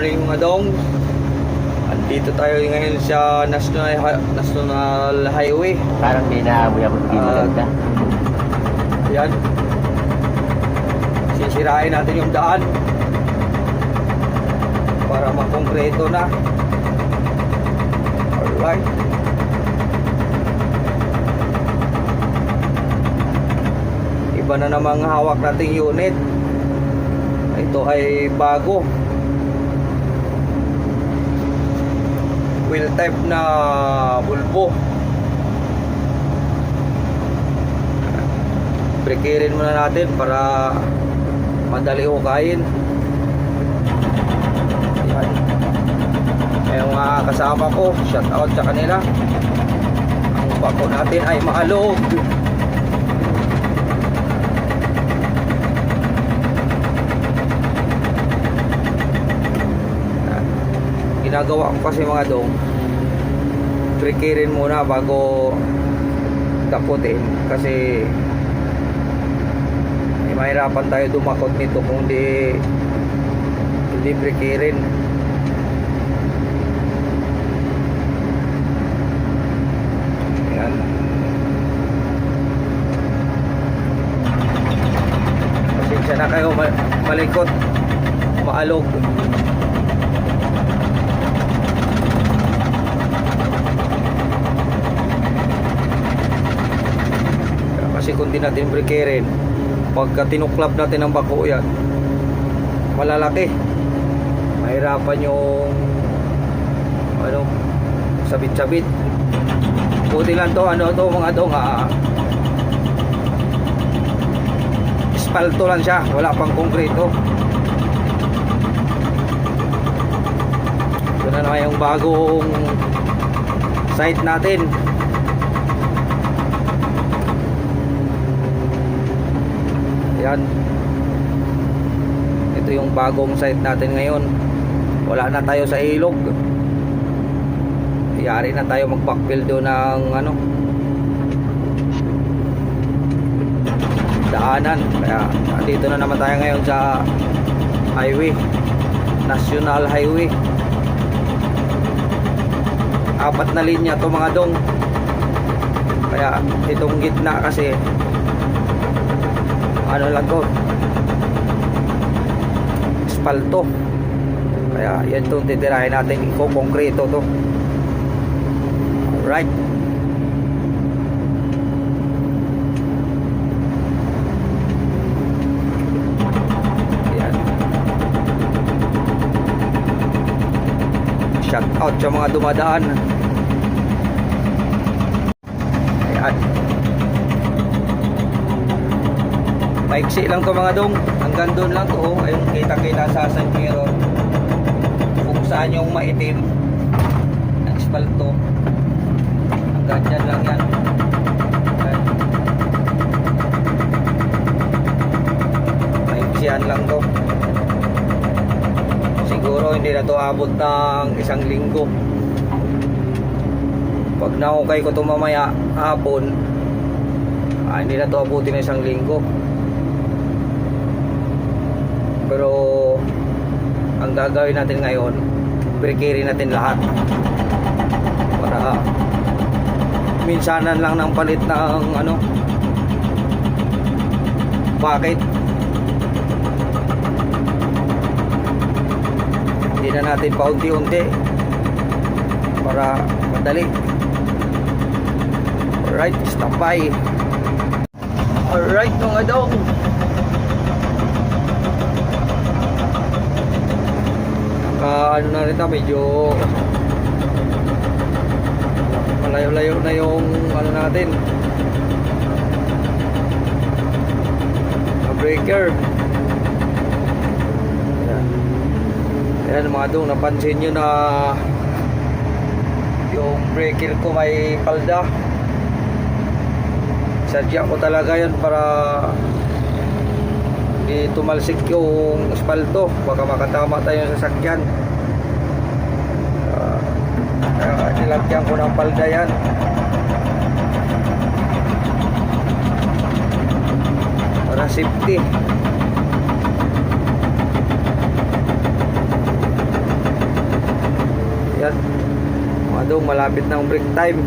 morning mga dong. Andito tayo ngayon sa National Highway. Parang di naamoy ako hindi maganda. Yan. Sisirain natin yung daan para makongkreto na. Alright. Iba na namang hawak nating unit. Ito ay bago. Wheel type na Volvo. Breakerin muna natin para madali hukayin. Yan. Yung mga kasama ko, shout out sa kanila. Ang bako natin ay maalog. Ginagawa ko kasi mga dong, breakerin muna bago daputin kasi mahirapan tayo dumakot nito kung hindi breakerin. Ayan. Pasensya na kayo, malikot, maalog. Kasi kung di natin breakerin, pagka tinuklap natin ang bako yan, malalaki. Mahirapan yung sabit-sabit. Buti lang to, mga dong, espalto lang siya, wala pang konkreto. Ito na naman yung bagong site natin. Yan. Ito yung bagong site natin ngayon. Wala na tayo sa ilog. Yari na tayo mag-backfill doon ng daanan. Kaya dito na naman tayo ngayon sa highway, National Highway. 4 na linya to mga dong. Kaya itong gitna kasi lang to, espalto. Kaya yan itong titirahin natin, konkreto to. Alright. Yan. Shout out sa mga dumadaan. Ayan. Maiksi lang to mga dong. Hanggang doon lang to. Ayun, kita-kita sa side mirror kung saan yung maitim ng espalto. Hanggang dyan lang yan. Maiksihan lang to. Siguro hindi na to abot ng 1 linggo. Pag nahukay ko to mamaya hapon, hindi na to abutin ng 1 linggo. Pero ang gagawin natin ngayon, breakerin natin lahat para minsanan lang ng palit ng bakit hindi na natin paunti-unti para madali. Alright, stop by. Alright mga dong, na rin na, medyo malayo-layo na yung natin, breaker. Ayan mga dong, napansin nyo na yung breaker ko may palda. Sadya ko talaga yan para hindi tumalsik yung espalto, baka makatama tayo sa sasakyan. Kaya nilagyan ko ng palda yan para safety. Yan. Mga dong, malapit na ang break time.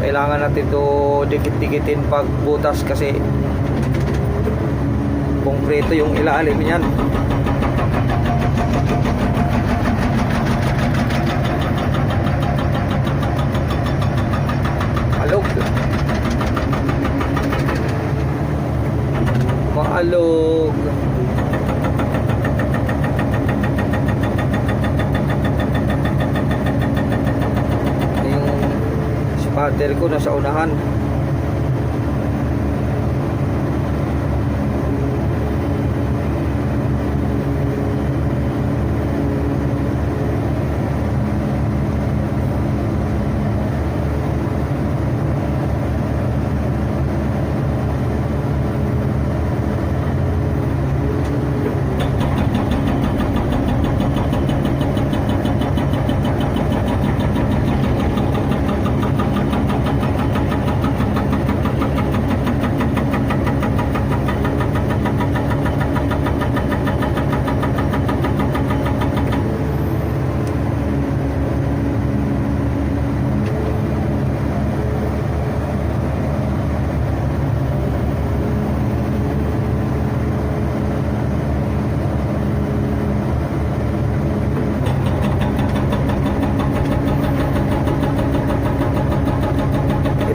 Kailangan natin to dikit-dikitin pag butas kasi konkreto yung ilalim niyan. Maalog. Maalog. Spotter ko nasa unahan.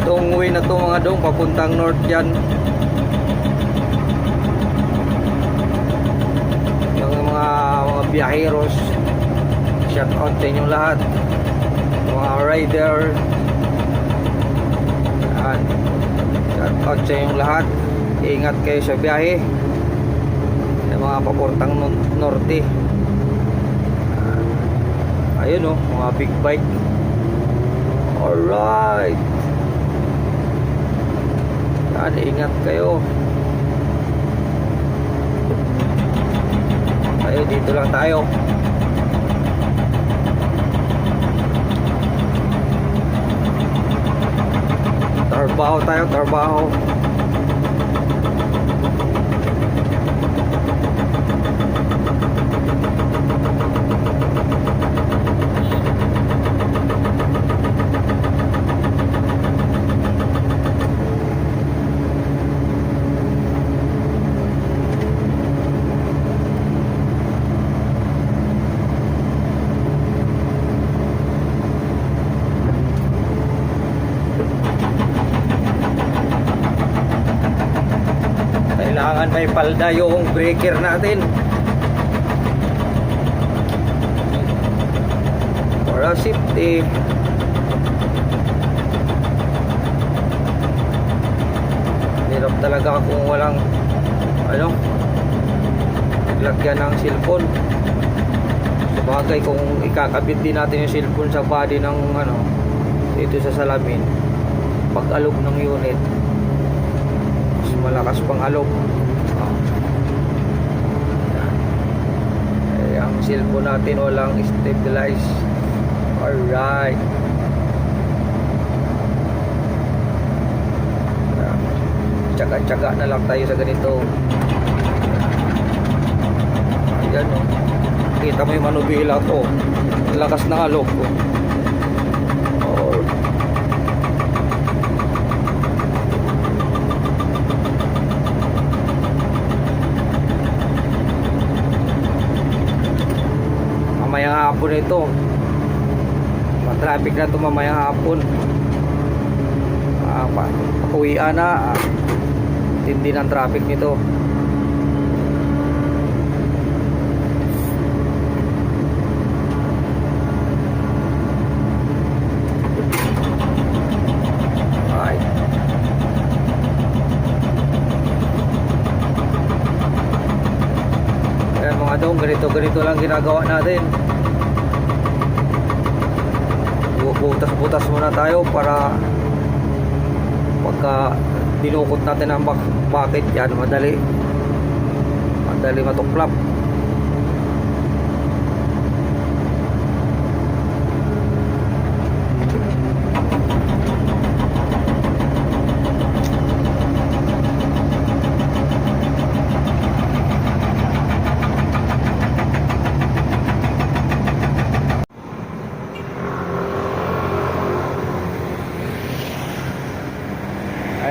Itong way na to mga dong papuntang north dyan. Yung mga biyaheros, shout out sa inyong lahat. Mga rider, yan. Shout out sa inyong lahat. Ingat kayo sa biyahe. Yung mga papuntang norte. Ayun oh, mga big bike. Alright. Yan, ingat kayo. Tayo, dito lang tayo. Trabaho tayo, trabaho. Kailangan may palda yung breaker natin para safety. Hirap talaga kung walang lagyan ng cellphone. Sabagay kung ikakabit din natin yung cellphone sa body ng dito sa salamin, pag alog ng unit malakas pang alog. Ang cellphone natin walang stabilize. Alright. Tsaga-tsaga na lang tayo sa ganito. Ayan o. Kita mo yung manubila ko. Lakas ng alog ko. Mamayang hapon ito. Matraffic na ito mamayang hapon. Uwian na. Tindi ng traffic nito. Ay. Ayan mga dong, ganito lang ginagawa natin. Butas-butas muna tayo para pagka dinukot natin ang bucket yan, madali matuklap.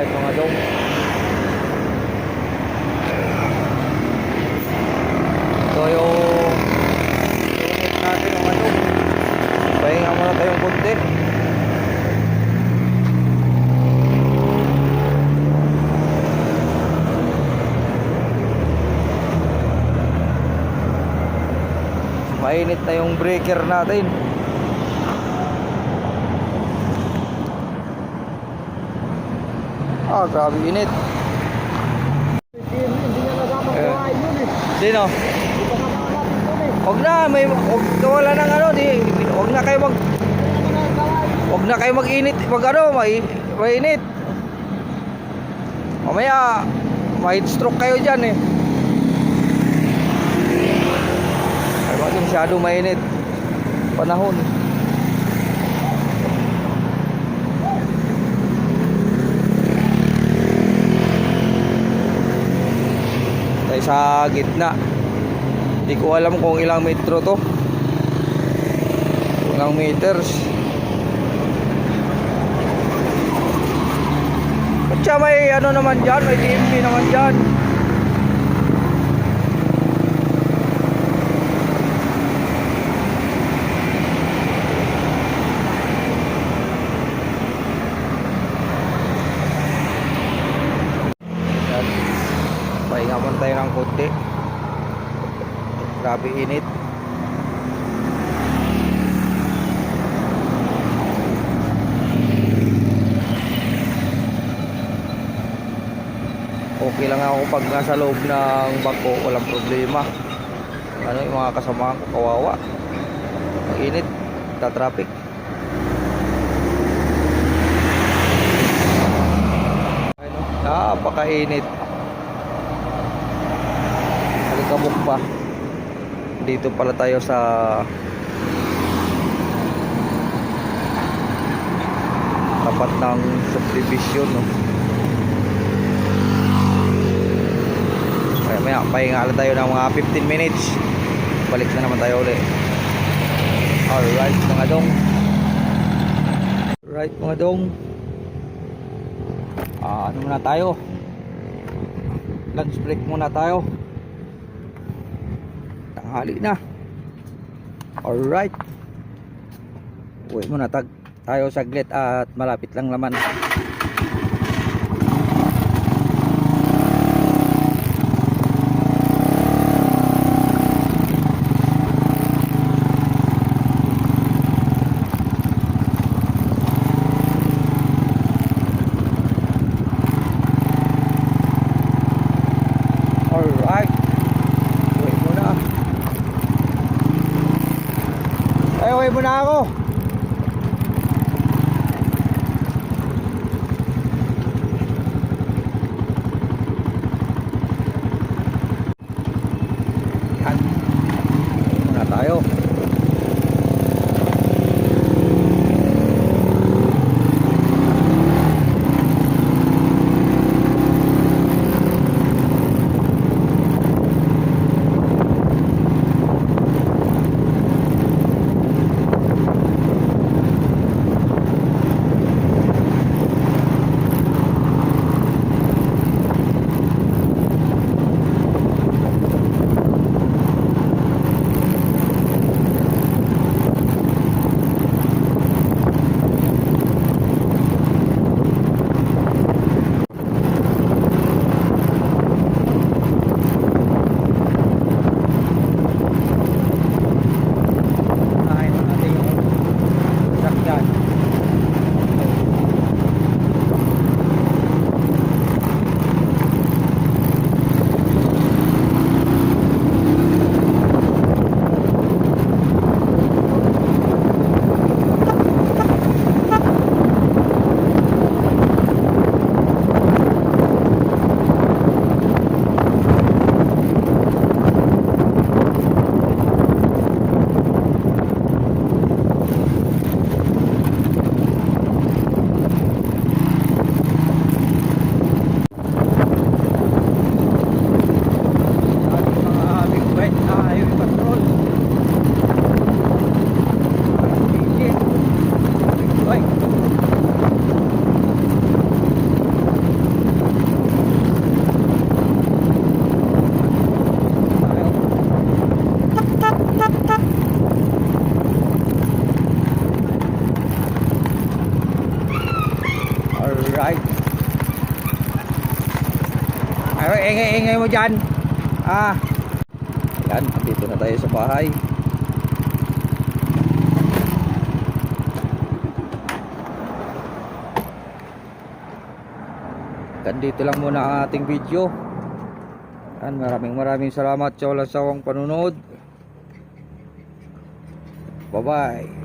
Alright mga dong. Ito yung unit natin mga dong. Pahinga muna tayong konti. Mainit na yung breaker natin. Grabe init. Hindi niya nagama kuhain yun eh. Sino? Hindi pa nakakalapit yun eh. Huwag na, wala nang ano, huwag na kayo huwag na kayo mag-init, mainit. Mamaya, ma-heat stroke kayo dyan eh. Ay, bakit masyado mainit panahon. Tayo sa gitna. Hindi ko alam kung ilang metro to. Ilang meters. At siya may ano naman dyan, may TMP naman dyan. Yan. Pahinga muna tayo ng konti. Grabe init. Okay lang ako pag nasa loob ng bangko, walang problema. Ano yung mga kasamahan ko, kawawa. Ang init, traffic. Ano, napakainit. Alikabok pa. Dito pala tayo sa tapat ng subdivision, no? Maya pahinga lang tayo ng mga 15 minutes. Balik na naman tayo ulit. Alright mga dong. Alright mga dong. Ano muna tayo? Lunch break muna tayo. Tanghali na. Alright. Uwi muna tayo saglit at malapit lang naman. Alright. Uwi muna. Ay, uwi muna ako. Yan. Uwi muna tayo. Ay, ingay mo dyan. Yan, dito na tayo sa bahay. Dito lang muna ang ating video. Yan, maraming salamat sa walang sawang panunood. Bye bye.